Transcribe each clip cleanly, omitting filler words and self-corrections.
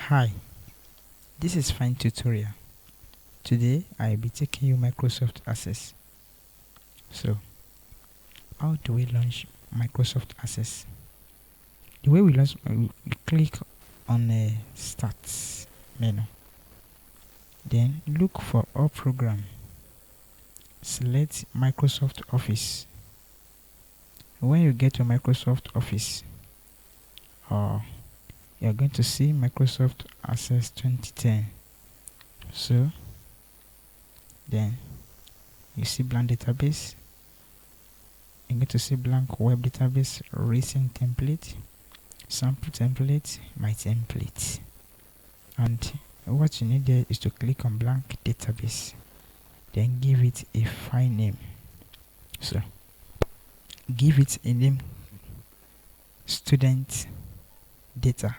Hi, this is Fine Tutorial. Today I'll be taking you Microsoft Access. So, how do we launch Microsoft Access? The way we launch, we click on the Start menu. Then look for All Program. Select Microsoft Office. When you get to Microsoft Office, you're going to see Microsoft Access 2010. So, then you see blank database. You're going to see blank web database, recent template, sample template, my template. And what you need there is to click on blank database. Then give it a file name. So give it a name, student data.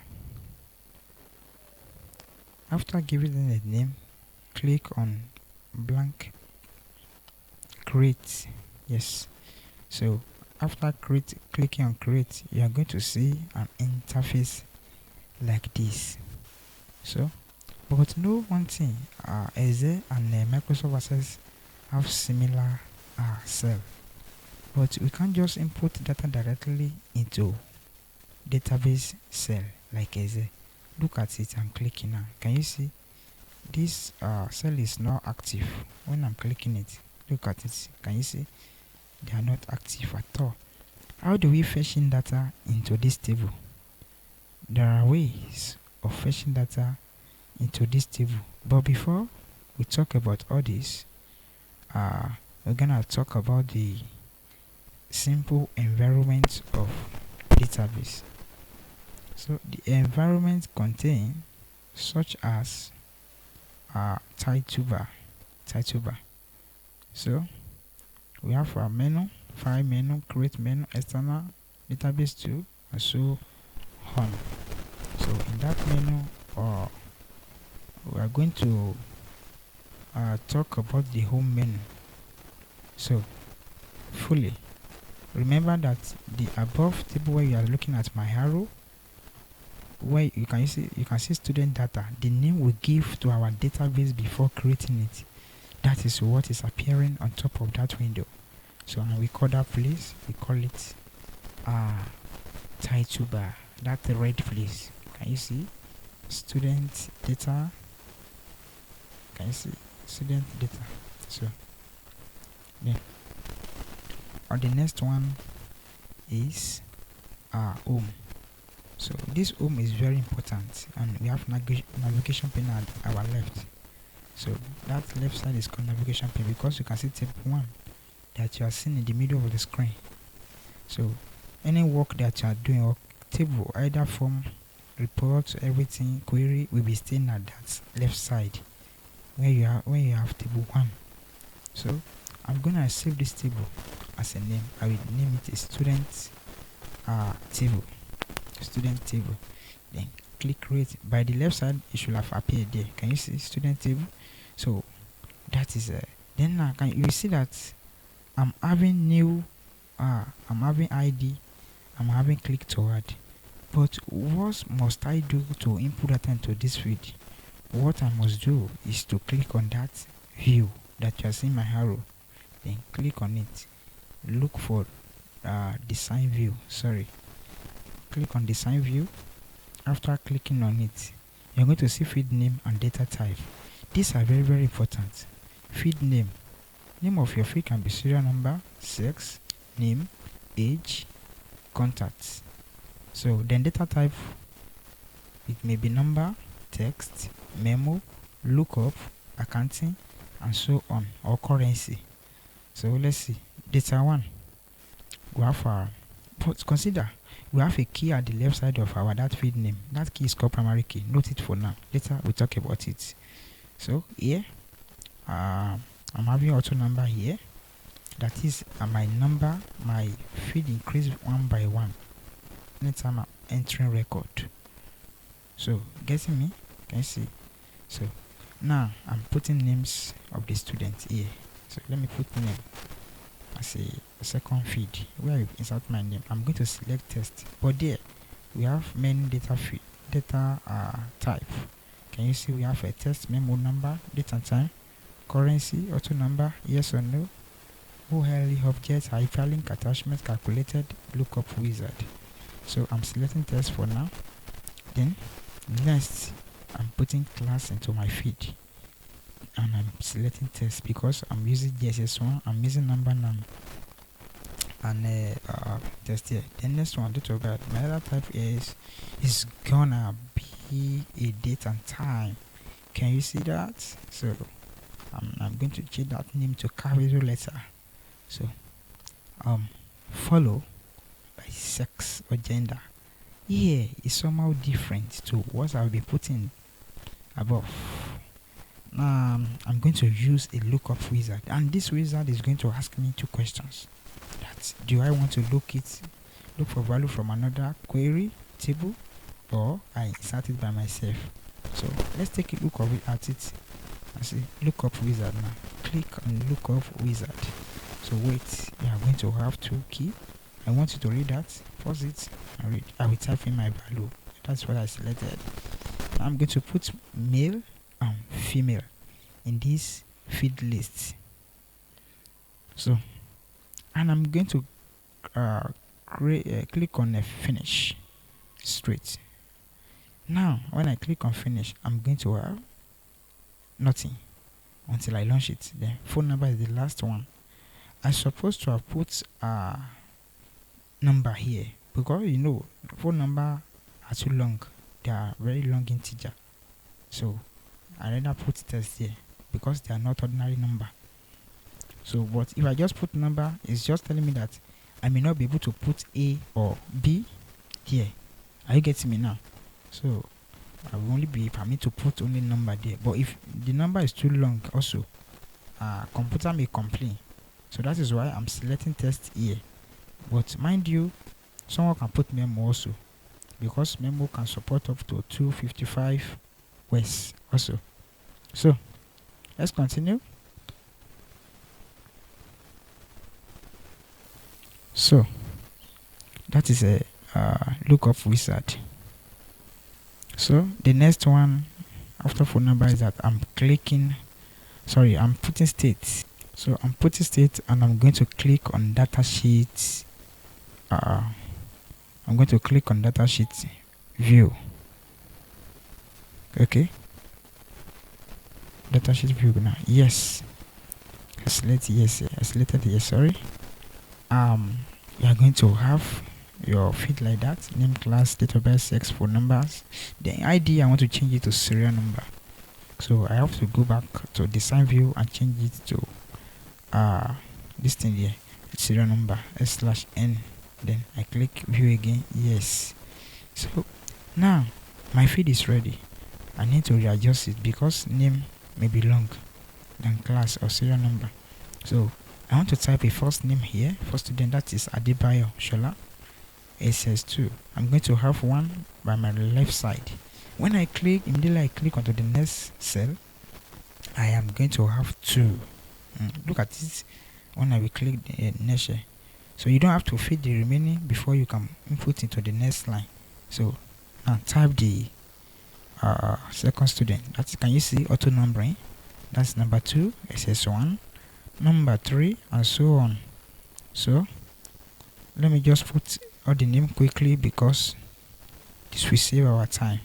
After giving it a name, click on blank create. Yes. So after clicking on create, you are going to see an interface like this. So, but know one thing, Excel and Microsoft Access have similar cell, but we can't just input data directly into database cell like Excel. Look at it. I'm clicking now. Can you see this cell is not active? When I'm clicking it, look at it. Can you see they are not active at all? How do we fetch in data into this table? There are ways of fetching data into this table, but before we talk about all this, we're gonna talk about the simple environment of database. So the environment contain such as title bar. So we have our menu, file menu, create menu, external, database 2, and so on. So in that menu, we are going to talk about the home menu. So fully remember that the above table where you are looking at my arrow, where you can see student data, the name we give to our database before creating it. That is what is appearing on top of that window. So now we call that place, we call it title bar. That's the red place. Can you see student data? Can you see student data? So yeah. Or the next one is home. So this home is very important, and we have navigation pane at our left. So that left side is called navigation pane because you can see table 1 that you are seeing in the middle of the screen. So any work that you are doing or table, either form, report, everything, query, will be staying at that left side where you have table 1. So I'm gonna save this table as a name. I will name it a student table. Student table. Then click create. By the left side, it should have appeared there. Can you see student table? So that is then now can you see that I'm having new I'm having ID, I'm having click to add. But what must I do to input data into this field? What I must do is to click on that view that you are seeing my arrow. Then click on it. Look for design view. Click on design view. After clicking on it, you're going to see field name and data type. These are very, very important. Field name. Name of your field can be serial number, sex, name, age, contacts. So then data type, it may be number, text, memo, lookup, accounting, and so on, or currency. So let's see. Data 1. We have but consider we have a key at the left side of our that field name. That key is called primary key. Note it for now. Later we'll talk about it. So here I'm having auto number here. That is my number, my field increased 1 by 1. Next time I'm entering record. So getting me? Can you see? So now I'm putting names of the students here. So let me put name as a second feed where I insert my name. I'm going to select test, but there we have many data field. data type. Can you see we have a text, memo, number, date and time, currency, auto number, yes or no, OLE objects, hyperlink, attachment, calculated, lookup wizard. So I'm selecting text for now. Then next I'm putting class into my feed, and I'm selecting text because I'm using GSS1. I'm using number and text here. The next one, date of birth. My other type is gonna be a date and time. Can you see that? So I'm going to change that name to capital letter. So follow by sex or gender. Here is somehow different to what I'll be putting above. I'm going to use a lookup wizard, and this wizard is going to ask me two questions. That do I want to look for value from another query table, or I insert it by myself? So let's take a look at it. I see lookup wizard now. Click on lookup wizard. So wait, you are going to have two key. I want you to read that. Pause it and read. I will type in my value. That's what I selected. Now I'm going to put male and female in this field list. So, and I'm going to click on finish straight. Now when I click on finish, I'm going to have nothing until I launch it. The phone number is the last one. I'm supposed to have put number here, because you know phone number are too long. They are very long integer. So I rather put text here because they are not ordinary number. So but if I just put number, it's just telling me that I may not be able to put A or B here. Are you getting me now? So I will only be permitted to put only number there. But if the number is too long also, computer may complain. So that is why I'm selecting text here. But mind you, someone can put memo also, because memo can support up to 255 words also. So let's continue. So that is a lookup wizard. So the next one after phone number is that I'm putting state. So I'm putting state, and I'm going to click on datasheet. I'm going to click on datasheet view. Okay. Datasheet view now. Yes. I selected yes. Sorry. You are going to have your feed like that: name, class, date of birth, sex, phone numbers. The ID I want to change it to serial number. So I have to go back to design view and change it to this thing here, serial number S/N. Then I click view again. Yes. So now my feed is ready. I need to readjust it because name may be long than class or serial number. So I want to type a first name here for student, that is Adebayo Shola SS2. I'm going to have one by my left side. When I click, immediately I click onto the next cell, I am going to have two. Look at this when I will click the next. So you don't have to feed the remaining before you can input into the next line. So now type the second student. That's, can you see auto numbering? That's number 2, SS1, number 3, and so on. So let me just put all the name quickly because this will save our time.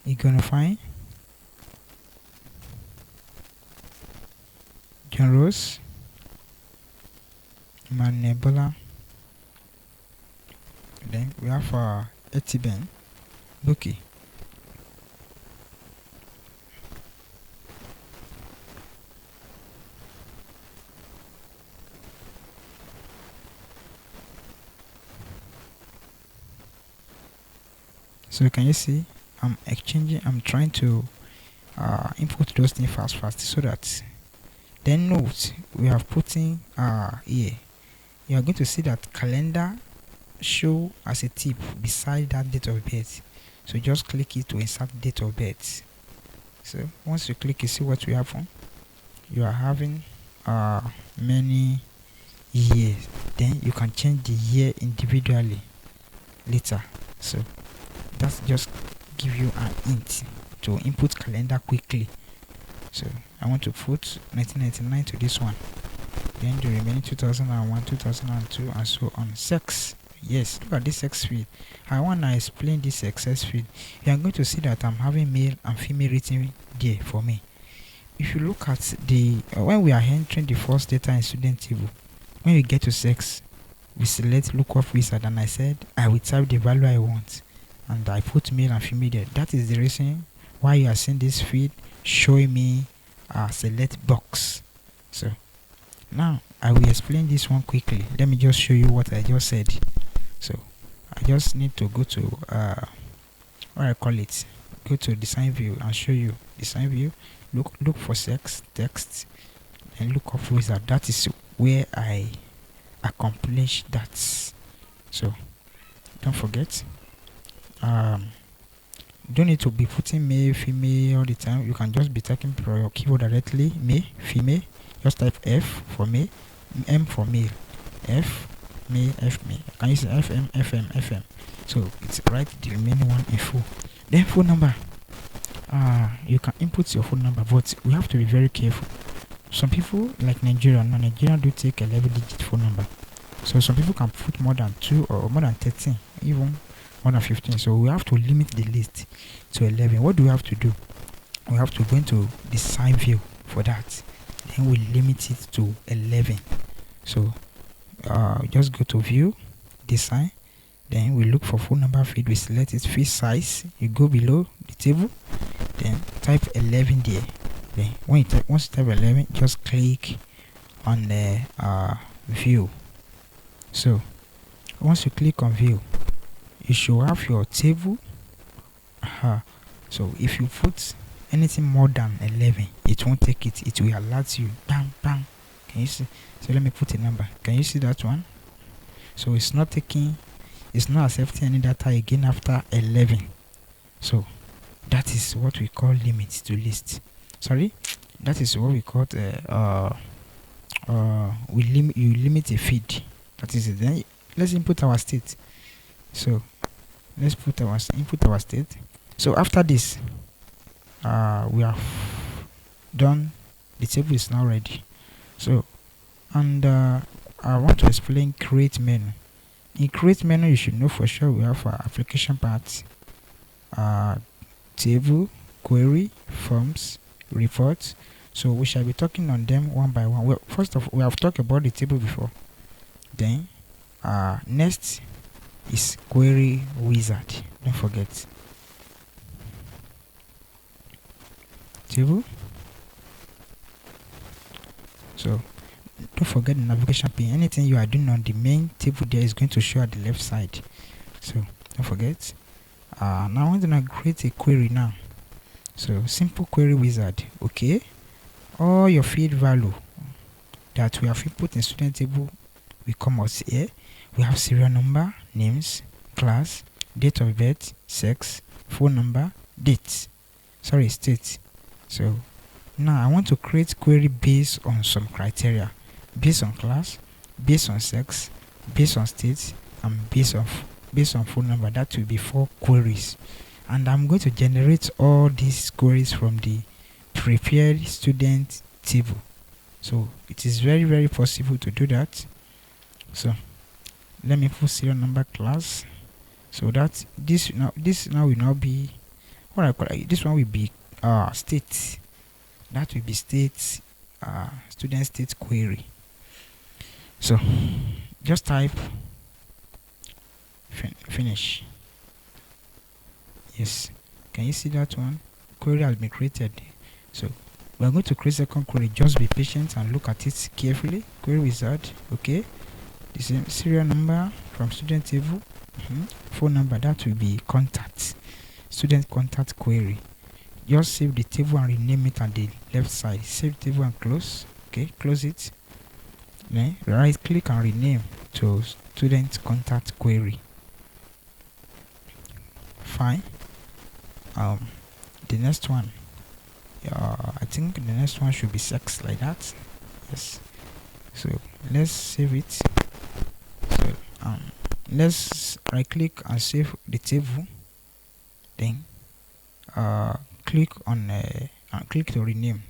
You're gonna find John Rose, Manebola. Then we have Etiben, Buki. So can you see I'm trying to input those things fast so that then note we have putting here. You are going to see that calendar show as a tip beside that date of birth. So just click it to insert date of birth. So once you click, you see what we have on. You are having many year, then you can change the year individually later. So that's just give you an hint to input calendar quickly. So I want to put 1999 to this one, then the remaining 2001, 2002, and so on. Sex. Yes, look at this sex field. I want to explain this sex field. You are going to see that I'm having male and female written there for me. If you look at the when we are entering the first data in student table, when we get to sex, we select lookup wizard, and I said I will type the value I want, and I put male and female there. That is the reason why you are seeing this field showing me a select box. So now I will explain this one quickly. Let me just show you what I just said. So I just need to go to what I call it, go to design view and show you design view. Look for sex text and look up wizard. That is where I accomplish that. So don't forget, don't need to be putting male female all the time. You can just be typing for your keyboard directly, male female. Just type F for male, M for male, F male, F male. Can you see FM, FM, FM? So it's right the remaining one in full. Then phone number. You can input your phone number, but we have to be very careful. Some people like Nigeria do take 11-digit phone number. So some people can put more than 2 or more than 13, even more than 15. So we have to limit the list to 11. What do we have to do? We have to go into the design view for that. Then we limit it to 11. So just go to view, design. Then we look for phone number field. We select it, field size. You go below the table. Then type 11 there. Then once you type 11, just click on the view. So once you click on view, you should have your table. So if you put anything more than 11, it won't take it. It will alert you. Bang bang. Can you see? So let me put a number. Can you see that one? So it's not accepting any data again after 11. So that is what we call limit to list. Sorry, that is what we call you limit a feed. That is it. Then let's input our state. So let's input our state. So after this, we have done. The table is now ready. So and I want to explain create menu. In create menu, you should know for sure we have our application part, table, query, forms, reports. So we shall be talking on them one by one. Well, first of all, we have talked about the table before. Then next is query wizard. Don't forget table. So don't forget the navigation pane. Anything you are doing on the main table there is going to show at the left side. So don't forget. Now I'm gonna create a query now. So simple query wizard. Okay, all your field value that we have input in student table will come out here. We have serial number, names, class, date of birth, sex, phone number, date. Sorry, state. So now I want to create query based on some criteria, based on class, based on sex, based on state, and based on phone number. That will be 4 queries, and I'm going to generate all these queries from the prepared student table. So it is very, very possible to do that. So let me put serial number class. So that this now will not be what I call it. This one will be state. That will be state student state query. So just type finish. Yes, can you see that one? Query has been created. So we are going to create second query. Just be patient and look at it carefully. Query wizard. Okay, the same serial number from student table. Phone number, that will be contact, student contact query. Just save the table and rename it on the left side. Save table and close. Okay, close it. Then right click and rename to student contact query. Fine. The next one, I think the next one should be sex, like that. Yes. So let's save it. So let's right click and save the table. Then click on click to rename.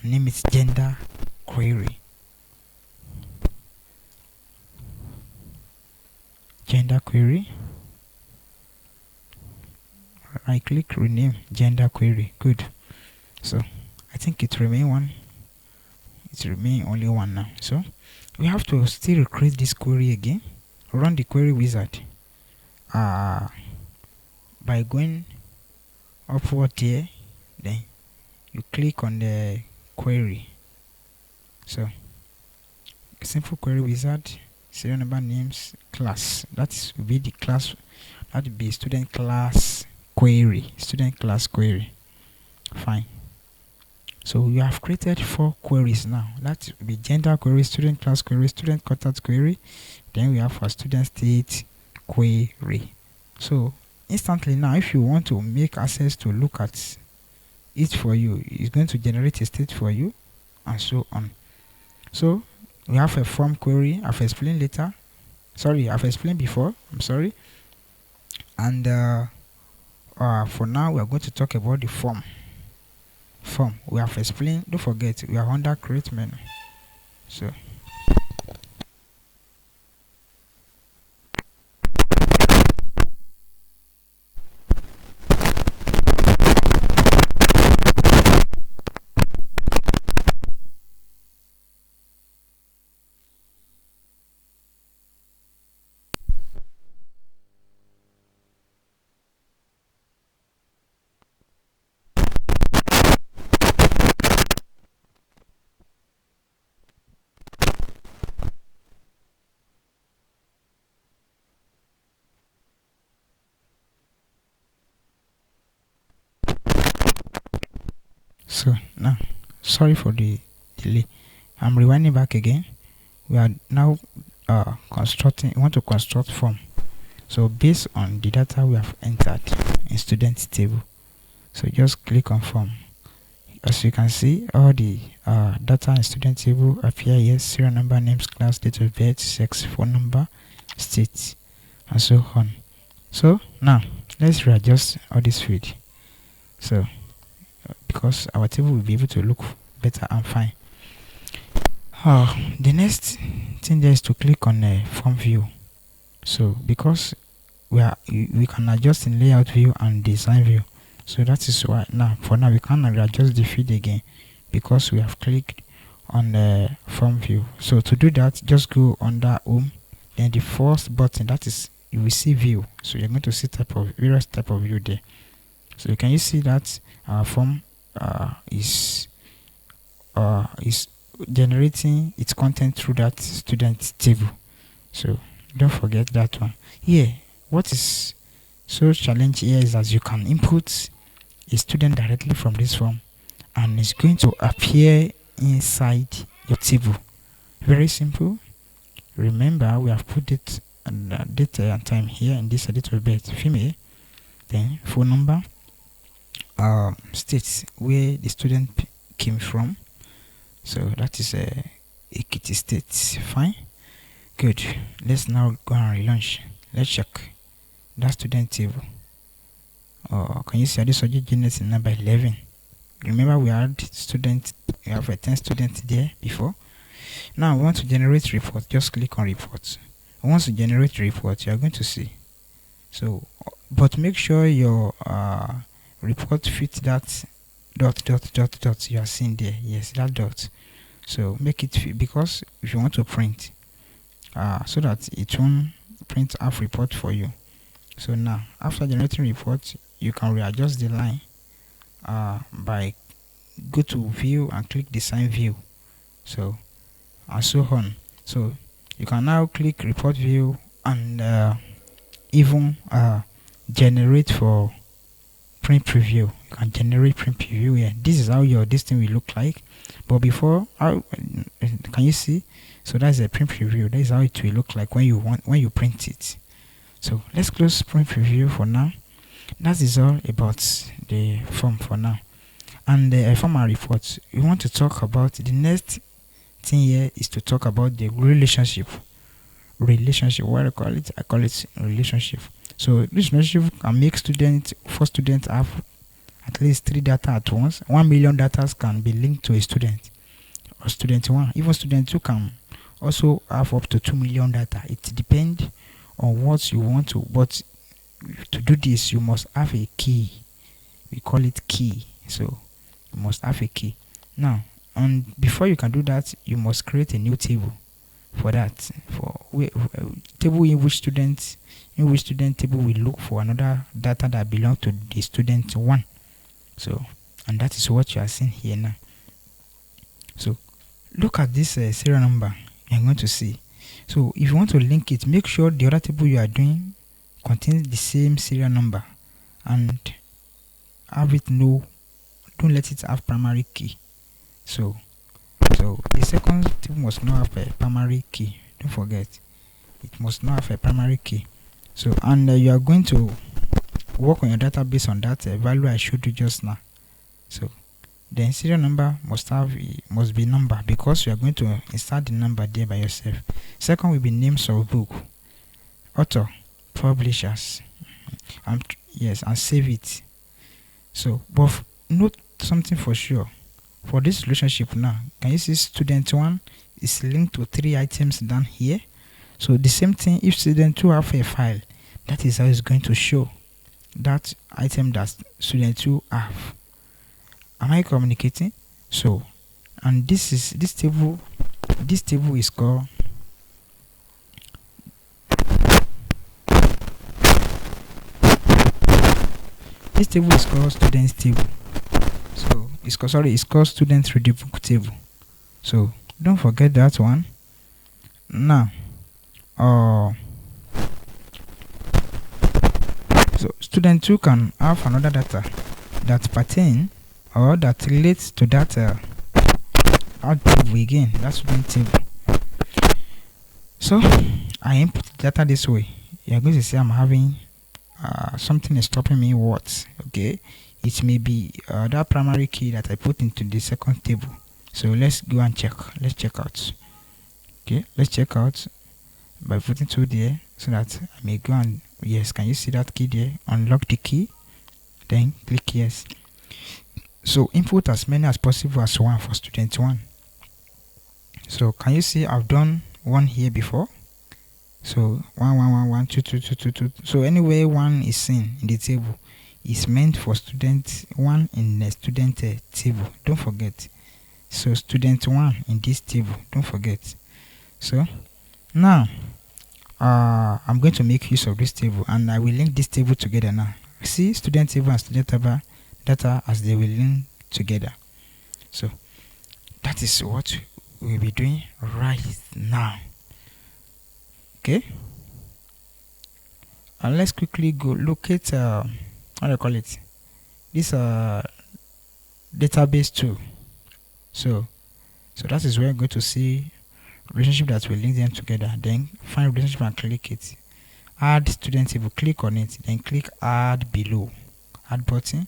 Name it gender query. Gender query. Right click, rename gender query. Good. So I think it remain one. It remain only one now. So we have to still create this query again. Run the query wizard. By going upward here, then you click on the query. So simple query wizard, serial number, names, class. That will be the class. That will be student class query. Student class query. Fine. So we have created 4 queries now. That will be gender query, student class query, student contact query. Then we have our student state query. So instantly now, if you want to make access to look at it for you, it's going to generate a state for you, and so on. So we have a form query. I've explained later. Sorry, I've explained before. I'm sorry. And for now, we are going to talk about the form. Form we have explained. Don't forget, we are under create menu. So now, sorry for the delay. I'm rewinding back again. We are now constructing. We want to construct form. So based on the data we have entered in student table, so just click on form. As you can see, all the data in student table appear here: serial number, names, class, date of birth, sex, phone number, state, and so on. So now let's readjust all this field. So because our table will be able to look better and fine. The next thing there is to click on form view. So because we can adjust in layout view and design view, so that is why now for now we cannot adjust the feed again because we have clicked on the form view. So to do that, just go under home, then the first button, that is, you will see view. So you're going to see various type of view there. So can you see that our form is generating its content through that student table. So don't forget that one. Here, what is so challenging here is that you can input a student directly from this form, and it's going to appear inside your table. Very simple. Remember, we have put it and date and time here in this editor birth, female, then phone number, states where the student came from. So that is Ekiti State. Fine. Good. Let's now go and relaunch. Let's check that student table. Can you see this subject unit in number 11? Remember we had student, we have a 10 students there before. Now we want to generate report. Just click on reports. Once you generate report, you are going to see. So, but make sure your report fits that dot you are seeing there. Yes, that dot. So make it fit, because if you want to print, so that it won't print half report for you. So now, after generating report, you can readjust the line by go to view and click design view. So and so on. So you can now click report view and even generate for print preview. You can generate print preview here. This is how this thing will look like. But before, can you see? So that's a print preview. That is how it will look like when you print it. So let's close print preview for now. That is all about the form for now. And the form and reports. We want to talk about the next thing here is to talk about the relationship. What I call it relationship. So this relationship can make for students have at least 3 data at once. 1 million data can be linked to a student or student 1. Even student 2 can also have up to 2 million data. It depends on what you want to, but to do this you must have a key. We call it key. So you must have a key. Now, and before you can do that, you must create a new table for that. Table in which student table will look for another data that belong to the student 1. So, and that is what you are seeing here now. So look at this serial number. You're going to see. So if you want to link it, make sure the other table you are doing contains the same serial number, and have it don't let it have primary key. So the second table must not have a primary key. Don't forget, it must not have a primary key. So, and you are going to work on your database on that value I showed you just now. So the serial number must be number, because you are going to insert the number there by yourself. Second will be names of book, author, publishers, and save it. So, but note something for sure. For this relationship now, can you see student 1 is linked to 3 items down here? So the same thing, if student 2 have a file, that is how it's going to show that item that student 2 have. Am I communicating? So, and this table is called students table. So it's called student reading book table. So don't forget that one. Now, so student 2 can have another data that pertain or that relates to that table again. That's student table. So I input data this way. You're going to see I'm having something is stopping me. What? Okay, it may be that primary key that I put into the second table. So let's go and check. Let's check out. Okay, let's check out by putting 2 there, so that I may go and yes. Can you see that key there? Unlock the key, then click yes. So input as many as possible as 1 for student 1. So can you see I've done 1 here before? So 1 1 1 1 2 2 2 2 2. So anyway 1 is seen in the table is meant for student 1 in the student table. Don't forget. So student 1 in this table. Don't forget. So now I'm going to make use of this table, and I will link this table together now. See student table and student table data as they will link together. So that is what we'll be doing right now. Okay, and let's quickly go locate how do I call it, this database 2. So that is where I'm going to see relationship that will link them together. Then find relationship and click it. Add student table, click on it, then click add below. Add button,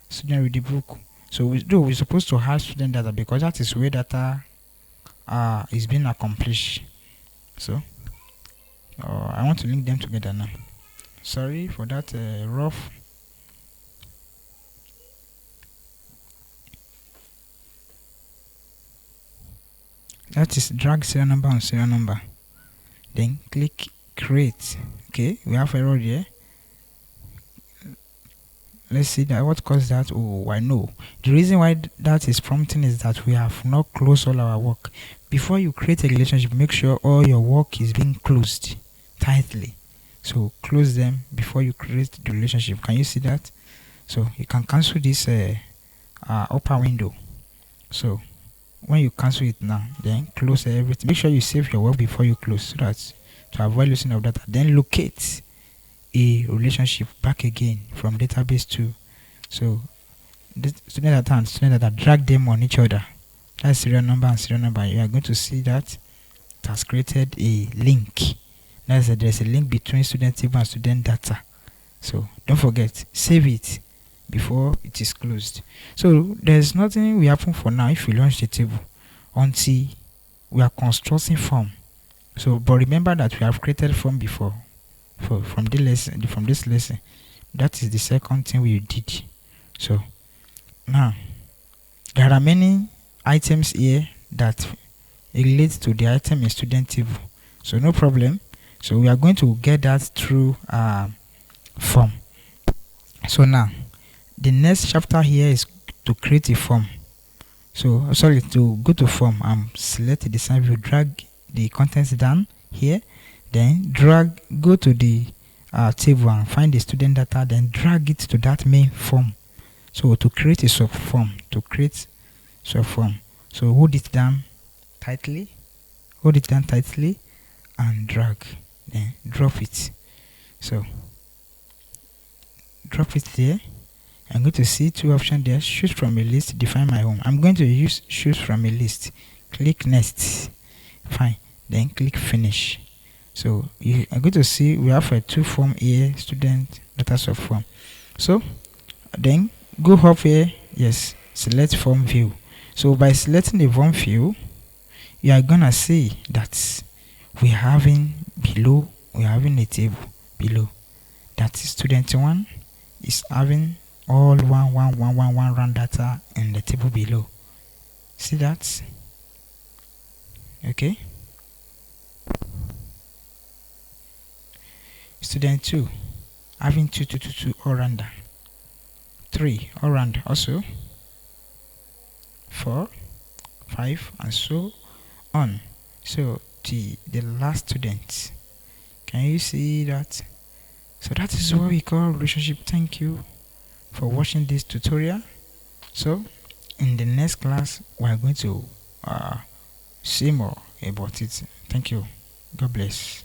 student read the book. So we're supposed to add student data, because that is where data is being accomplished. So I want to link them together now. Sorry for that rough. That is drag serial number on serial number, then click create. Okay, we have error here. Let's see that what caused that. Oh, I know the reason why that is prompting is that we have not closed all our work. Before you create a relationship, make sure all your work is being closed tightly. So close them before you create the relationship. Can you see that? So you can cancel this upper window. So when you cancel it now, then close everything. Make sure you save your work before you close, so that to avoid losing of data. Then locate a relationship back again from database 2. So the student data and student data, drag them on each other. That's serial number and serial number. You are going to see that it has created a link. There's a link between student table and student data. So don't forget, save it before it is closed. So there's nothing will happen for now if you launch the table until we are constructing form. So, but remember that we have created form before from this lesson. That is the second thing we did. So now there are many items here that relate to the item in student table. So no problem. So we are going to get that through form. So now the next chapter here is to create a form. So sorry, to go to form and select the design view, drag the contents down here, then go to the table and find the student data, then drag it to that main form. So to create a subform, so hold it down tightly, and drag, then drop it. So drop it there. I'm going to see two options there: choose from a list, define my home. I'm going to use choose from a list. Click next. Fine. Then click finish. So you are going to see we have a two form here, student data subform. So then go up here, yes, select form view. So by selecting the form view, you are gonna see that we're having a table below. That is student 1 is having all one run data in the table below. See that? Okay. Student 2 having 2 all rounder, 3 all round also, 4, 5, and so on. So the last student, can you see that? So that is what we call relationship. Thank you for watching this tutorial. So in the next class we are going to see more about it. Thank you. God bless.